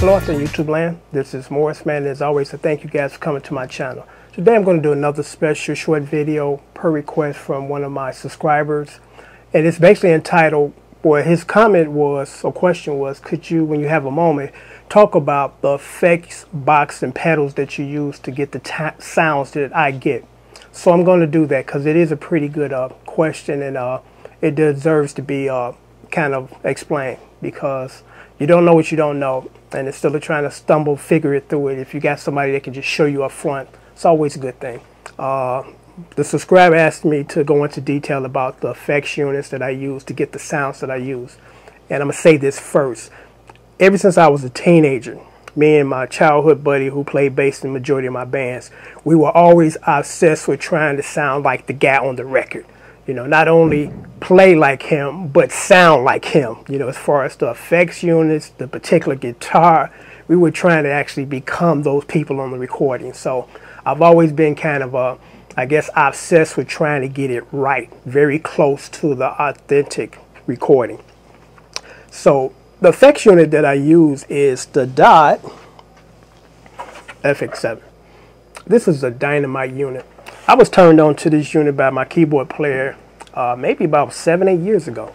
Hello out there, YouTube land. This is Morris, man. As always, I thank you guys for coming to my channel. Today I'm going to do another special short video per request from one of my subscribers. And it's basically entitled, well, his comment was, or question was, could you, when you have a moment, talk about the effects box and pedals that you use to get the sounds that I get. So I'm going to do that because it is a pretty good question, and it deserves to be kind of explained, because you don't know what you don't know, and instead of trying to figure it through it, if you got somebody that can just show you up front, it's always a good thing. The subscriber asked me to go into detail about the effects units that I use to get the sounds that I use. And I'm going to say this first. Ever since I was a teenager, me and my childhood buddy who played bass in the majority of my bands, we were always obsessed with trying to sound like the guy on the record. You know, not only play like him, but sound like him. You know, as far as the effects units, the particular guitar, we were trying to actually become those people on the recording. So I've always been kind of, I guess, obsessed with trying to get it right, very close to the authentic recording. So the effects unit that I use is the DOD Fx7. This is a dynamite unit. I was turned on to this unit by my keyboard player maybe about 7-8 years ago.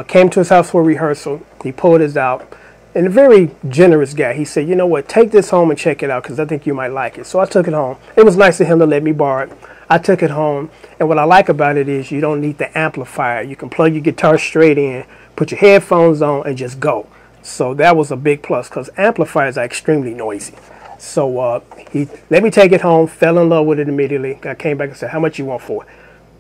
Came to his house for a rehearsal. He pulled this out. And a very generous guy. He said, you know what, take this home and check it out because I think you might like it. So I took it home. It was nice of him to let me borrow it. I took it home. And what I like about it is you don't need the amplifier. You can plug your guitar straight in, put your headphones on, and just go. So that was a big plus because amplifiers are extremely noisy. So he let me take it home, fell in love with it immediately. I came back and said, how much you want for it?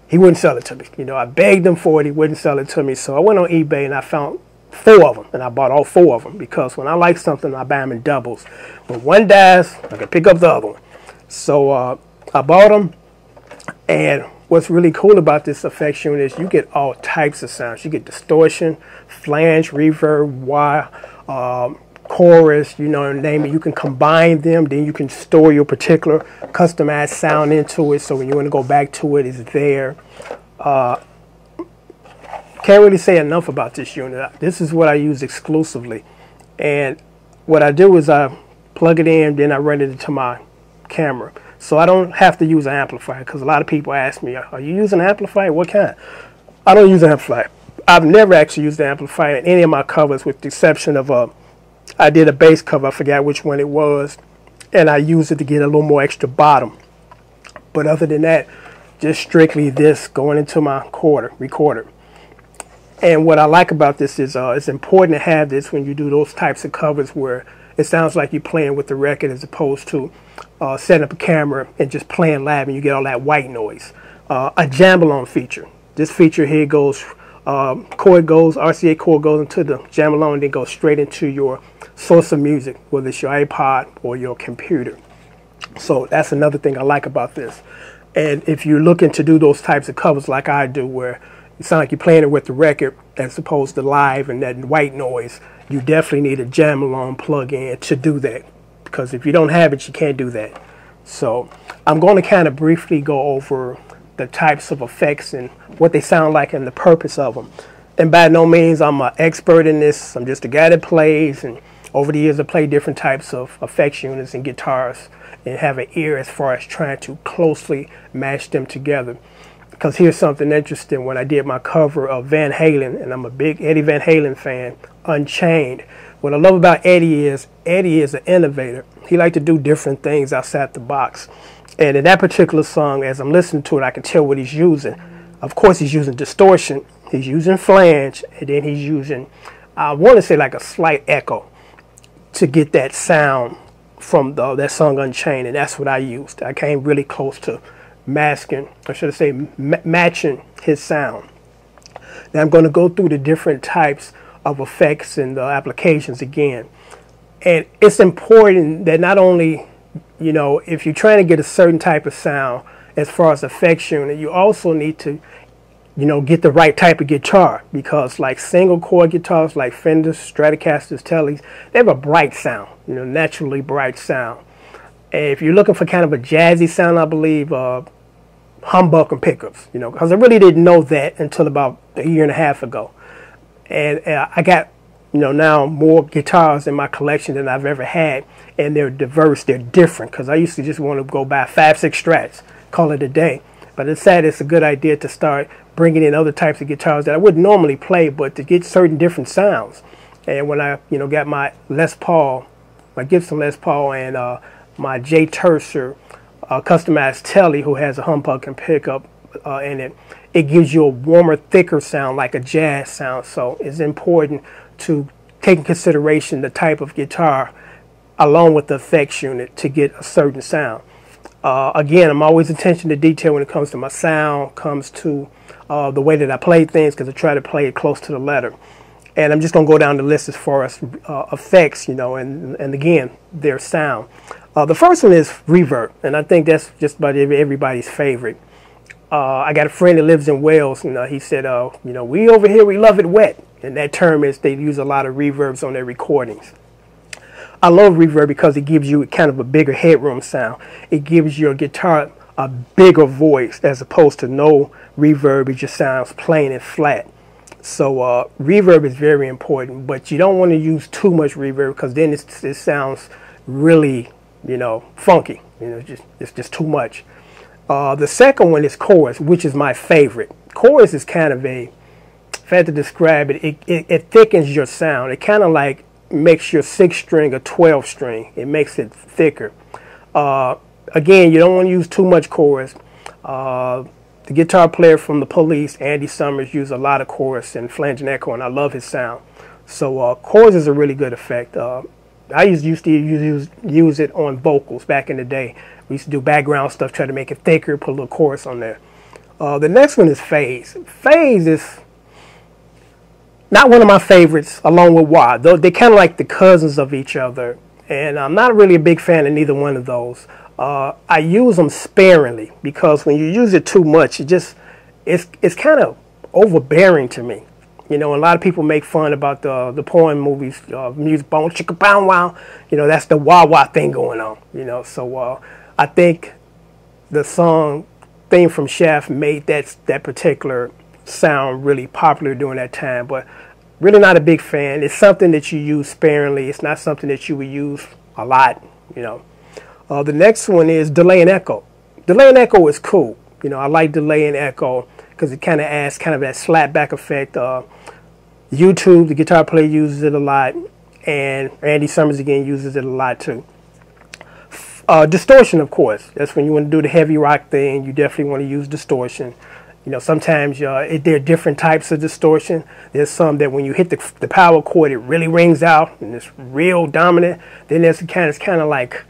He wouldn't sell it to me. You know, I begged him for it. He wouldn't sell it to me. So I went on eBay and I found 4 of them. And I bought all 4 of them because when I like something, I buy them in doubles. When one dies, I can pick up the other one. So I bought them. And what's really cool about this effects unit is you get all types of sounds. You get distortion, flange, reverb, wah, chorus, you know, name it. You can combine them, then you can store your particular customized sound into it, so when you want to go back to it, it's there. Can't really say enough about this unit. This is what I use exclusively, and what I do is I plug it in, then I run it into my camera, so I don't have to use an amplifier, because a lot of people ask me, are you using an amplifier? What kind? I don't use an amplifier. I've never actually used the amplifier in any of my covers, with the exception of I did a bass cover, I forgot which one it was, and I used it to get a little more extra bottom. But other than that, just strictly this going into my recorder. And what I like about this is it's important to have this when you do those types of covers where it sounds like you're playing with the record as opposed to setting up a camera and just playing live and you get all that white noise. A jam-along feature. This feature here goes, RCA chord goes into the jam-along and then goes straight into your source of music, whether it's your iPod or your computer. So that's another thing I like about this. And if you're looking to do those types of covers like I do, where it sounds like you're playing it with the record as opposed to live and that white noise, you definitely need a jam-along plug-in to do that. Because if you don't have it, you can't do that. So I'm going to kind of briefly go over the types of effects and what they sound like and the purpose of them. And by no means I'm an expert in this. I'm just a guy that plays, and over the years I played different types of effects units and guitars and have an ear as far as trying to closely match them together. Because here's something interesting. When I did my cover of Van Halen, and I'm a big Eddie Van Halen fan, Unchained, what I love about Eddie is an innovator. He liked to do different things outside the box. And in that particular song, as I'm listening to it, I can tell what he's using. Of course, he's using distortion, he's using flange, and then he's using, I want to say, like a slight echo to get that sound from that song Unchained, and that's what I used. I came really close to masking, or should I say matching his sound. Now I'm going to go through the different types of effects and the applications again. And it's important that not only, you know, if you're trying to get a certain type of sound as far as effects unit, you also need to, you know, get the right type of guitar, because like single chord guitars like Fenders, Stratocasters, Tellies, they have a bright sound, you know, naturally bright sound. And if you're looking for kind of a jazzy sound, I believe humbucker pickups, you know, because I really didn't know that until about a year and a half ago. And I got now more guitars in my collection than I've ever had, and they're diverse, they're different, because I used to just want to go buy 5-6 Strats, call it a day. But it's a good idea to start bringing in other types of guitars that I wouldn't normally play, but to get certain different sounds. And when I got my Les Paul, my Gibson Les Paul, and my J Tercer customized Telly, who has a humbuck and pickup in it, it gives you a warmer, thicker sound, like a jazz sound. So it's important to take in consideration the type of guitar along with the effects unit to get a certain sound. Again, I'm always attention to detail when it comes to my sound, comes to the way that I play things, because I try to play it close to the letter. And I'm just going to go down the list as far as effects, and again, their sound. The first one is reverb, and I think that's just about everybody's favorite. I got a friend that lives in Wales, and he said, we over here, we love it wet. And that term is they use a lot of reverbs on their recordings. I love reverb because it gives you kind of a bigger headroom sound. It gives your guitar a bigger voice as opposed to no reverb. It just sounds plain and flat. So reverb is very important, but you don't want to use too much reverb because then it sounds really, funky. It's just too much. The second one is chorus, which is my favorite. Chorus is kind of if I had to describe it, it thickens your sound. It kind of like makes your 6-string a 12-string. It makes it thicker. Again, you don't want to use too much chorus. The guitar player from The Police, Andy Summers, used a lot of chorus and flange and echo, and I love his sound. So chorus is a really good effect. I used to use it on vocals back in the day. We used to do background stuff, try to make it thicker, put a little chorus on there. The next one is phase. Phase is not one of my favorites, along with wah. They're kind of like the cousins of each other, and I'm not really a big fan of neither one of those. I use them sparingly because when you use it too much, it's kind of overbearing to me. A lot of people make fun about the porn movies, music, bone chicka bow wow. That's the wah wah thing going on. So I think the song theme from Shaft made that particular sound really popular during that time, but really not a big fan. It's something that you use sparingly. It's not something that you would use a lot. The next one is delay and echo. Delay and echo is cool. I like delay and echo because it kind of adds kind of that slap back effect. YouTube, the guitar player, uses it a lot, and Andy Summers again uses it a lot too. Distortion, of course. That's when you want to do the heavy rock thing. You definitely want to use distortion. Sometimes there are different types of distortion. There's some that when you hit the power chord, it really rings out and it's real dominant. Then there's it's kind of like,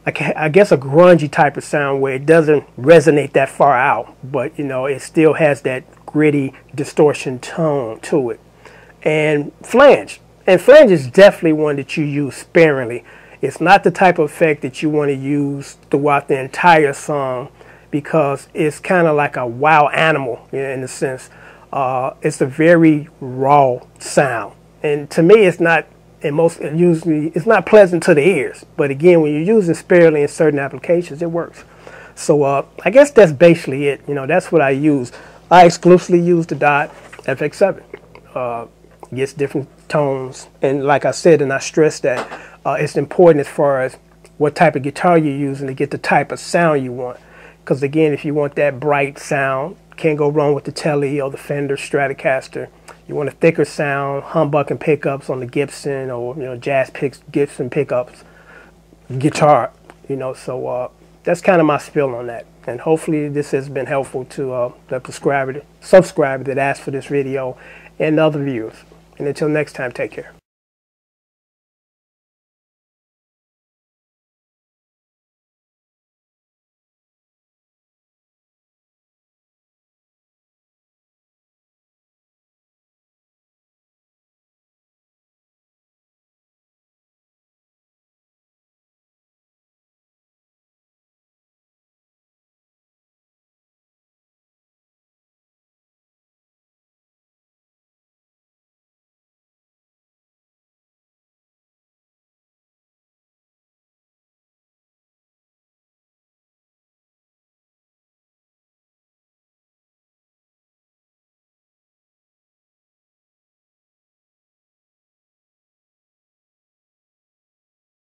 I guess, a grungy type of sound where it doesn't resonate that far out, but it still has that gritty distortion tone to it. And flange. And flange is definitely one that you use sparingly. It's not the type of effect that you want to use throughout the entire song, because it's kind of like a wild animal in a sense. It's a very raw sound, and to me, it's not. Usually, it's not pleasant to the ears. But again, when you're using sparingly in certain applications, it works. So I guess that's basically it. That's what I use. I exclusively use the DOD Fx7. Gets different tones, and like I said, and I stress that it's important as far as what type of guitar you're using to get the type of sound you want. Because again, if you want that bright sound, can't go wrong with the Telly or the Fender Stratocaster. You want a thicker sound, humbucking pickups on the Gibson, or jazz picks, Gibson pickups, guitar. So that's kind of my spiel on that. And hopefully this has been helpful to the subscriber that asked for this video and other viewers. And until next time, take care.